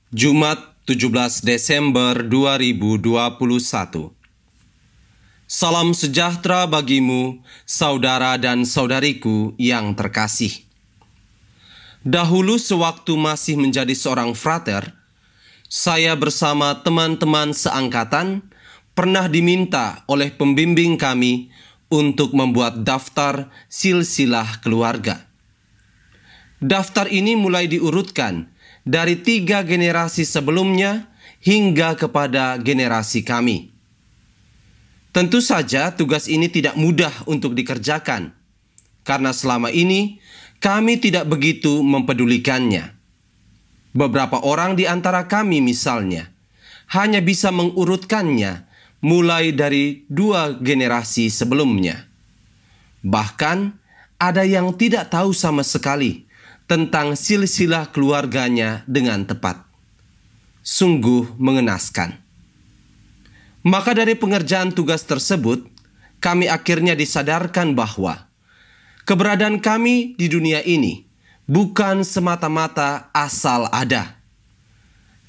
Jumat 17 Desember 2021. Salam sejahtera bagimu, saudara dan saudariku yang terkasih. Dahulu sewaktu masih menjadi seorang frater, saya bersama teman-teman seangkatan pernah diminta oleh pembimbing kami untuk membuat daftar silsilah keluarga. Daftar ini mulai diurutkan dari 3 generasi sebelumnya hingga kepada generasi kami. Tentu saja tugas ini tidak mudah untuk dikerjakan, karena selama ini kami tidak begitu mempedulikannya. Beberapa orang di antara kami misalnya hanya bisa mengurutkannya mulai dari 2 generasi sebelumnya. Bahkan ada yang tidak tahu sama sekali tentang silsilah keluarganya dengan tepat. Sungguh mengenaskan. Maka dari pengerjaan tugas tersebut, kami akhirnya disadarkan bahwa keberadaan kami di dunia ini bukan semata-mata asal ada.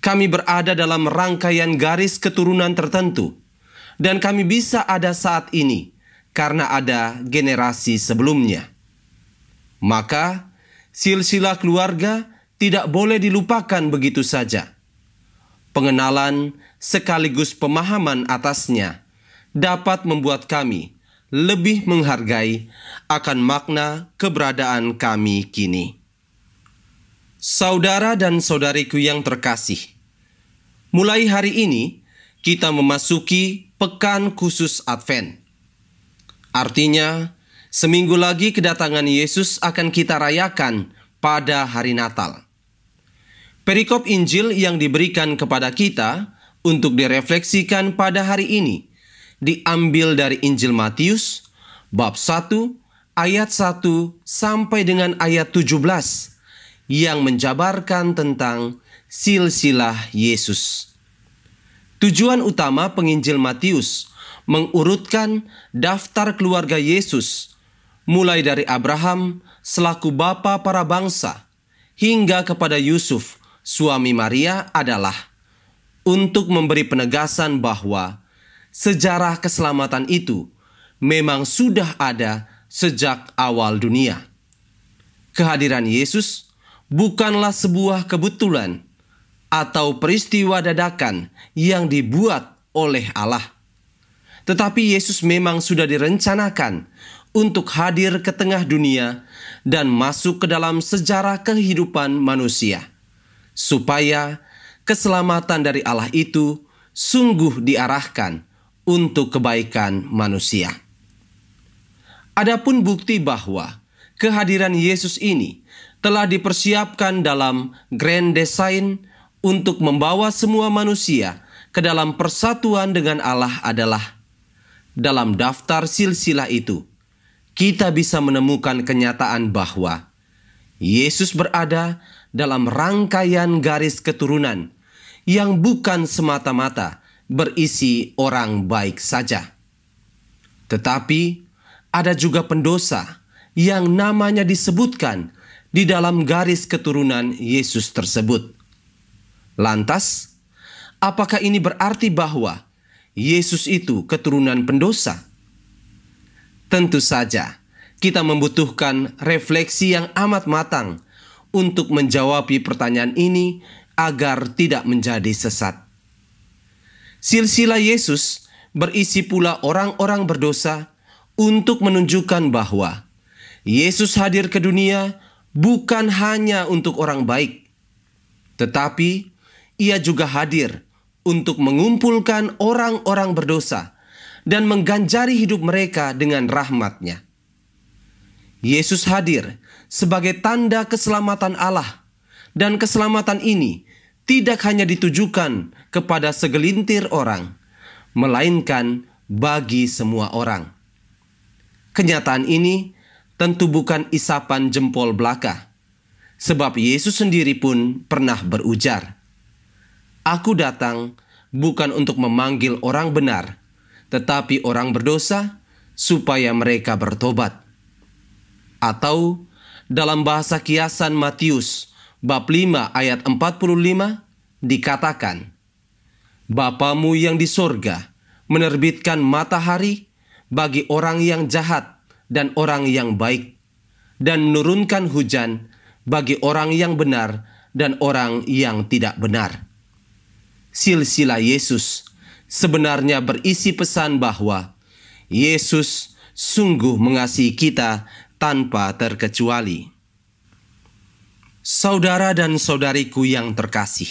Kami berada dalam rangkaian garis keturunan tertentu, dan kami bisa ada saat ini karena ada generasi sebelumnya. Maka silsilah keluarga tidak boleh dilupakan begitu saja. Pengenalan sekaligus pemahaman atasnya dapat membuat kami lebih menghargai akan makna keberadaan kami kini. Saudara dan saudariku yang terkasih, mulai hari ini kita memasuki Pekan Khusus Advent. Artinya, seminggu lagi kedatangan Yesus akan kita rayakan pada hari Natal. Perikop Injil yang diberikan kepada kita untuk direfleksikan pada hari ini diambil dari Injil Matius bab 1 ayat 1 sampai dengan ayat 17 yang menjabarkan tentang silsilah Yesus. Tujuan utama penginjil Matius mengurutkan daftar keluarga Yesus mulai dari Abraham selaku bapa para bangsa hingga kepada Yusuf suami Maria adalah untuk memberi penegasan bahwa sejarah keselamatan itu memang sudah ada sejak awal dunia. Kehadiran Yesus bukanlah sebuah kebetulan atau peristiwa dadakan yang dibuat oleh Allah. Tetapi Yesus memang sudah direncanakan untuk hadir ke tengah dunia dan masuk ke dalam sejarah kehidupan manusia, supaya keselamatan dari Allah itu sungguh diarahkan untuk kebaikan manusia. Adapun bukti bahwa kehadiran Yesus ini telah dipersiapkan dalam grand design untuk membawa semua manusia ke dalam persatuan dengan Allah adalah dalam daftar silsilah itu, kita bisa menemukan kenyataan bahwa Yesus berada dalam rangkaian garis keturunan yang bukan semata-mata berisi orang baik saja. Tetapi ada juga pendosa yang namanya disebutkan di dalam garis keturunan Yesus tersebut. Lantas, apakah ini berarti bahwa Yesus itu keturunan pendosa? Tentu saja, kita membutuhkan refleksi yang amat matang untuk menjawab pertanyaan ini agar tidak menjadi sesat. Silsilah Yesus berisi pula orang-orang berdosa untuk menunjukkan bahwa Yesus hadir ke dunia bukan hanya untuk orang baik, tetapi Ia juga hadir untuk mengumpulkan orang-orang berdosa dan mengganjari hidup mereka dengan rahmat-Nya. Yesus hadir sebagai tanda keselamatan Allah, dan keselamatan ini tidak hanya ditujukan kepada segelintir orang, melainkan bagi semua orang. Kenyataan ini tentu bukan isapan jempol belaka, sebab Yesus sendiri pun pernah berujar, "Aku datang bukan untuk memanggil orang benar, tetapi orang berdosa supaya mereka bertobat." Atau dalam bahasa kiasan Matius bab 5 ayat 45, dikatakan, Bapamu yang di sorga menerbitkan matahari bagi orang yang jahat dan orang yang baik, dan menurunkan hujan bagi orang yang benar dan orang yang tidak benar. Silsilah Yesus sebenarnya berisi pesan bahwa Yesus sungguh mengasihi kita tanpa terkecuali. Saudara dan saudariku yang terkasih,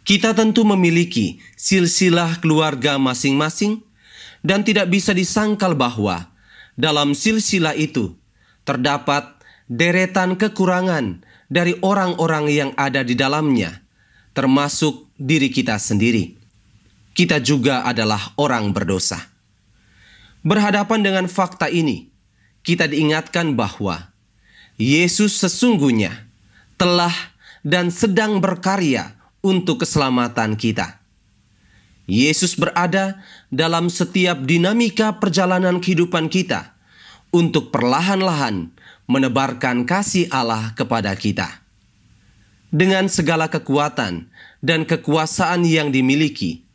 kita tentu memiliki silsilah keluarga masing-masing dan tidak bisa disangkal bahwa dalam silsilah itu terdapat deretan kekurangan dari orang-orang yang ada di dalamnya, termasuk diri kita sendiri. Kita juga adalah orang berdosa. Berhadapan dengan fakta ini, kita diingatkan bahwa Yesus sesungguhnya telah dan sedang berkarya untuk keselamatan kita. Yesus berada dalam setiap dinamika perjalanan kehidupan kita untuk perlahan-lahan menebarkan kasih Allah kepada kita. Dengan segala kekuatan dan kekuasaan yang dimiliki,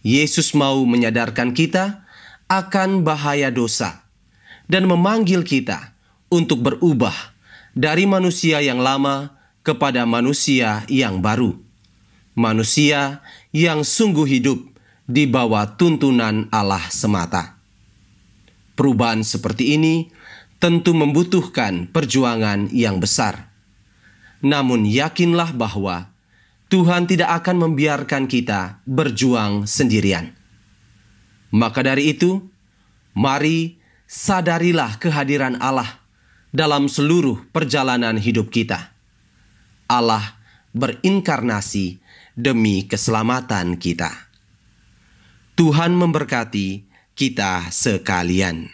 Yesus mau menyadarkan kita akan bahaya dosa dan memanggil kita untuk berubah dari manusia yang lama kepada manusia yang baru. Manusia yang sungguh hidup di bawah tuntunan Allah semata. Perubahan seperti ini tentu membutuhkan perjuangan yang besar. Namun yakinlah bahwa Tuhan tidak akan membiarkan kita berjuang sendirian. Maka dari itu, mari sadarilah kehadiran Allah dalam seluruh perjalanan hidup kita. Allah berinkarnasi demi keselamatan kita. Tuhan memberkati kita sekalian.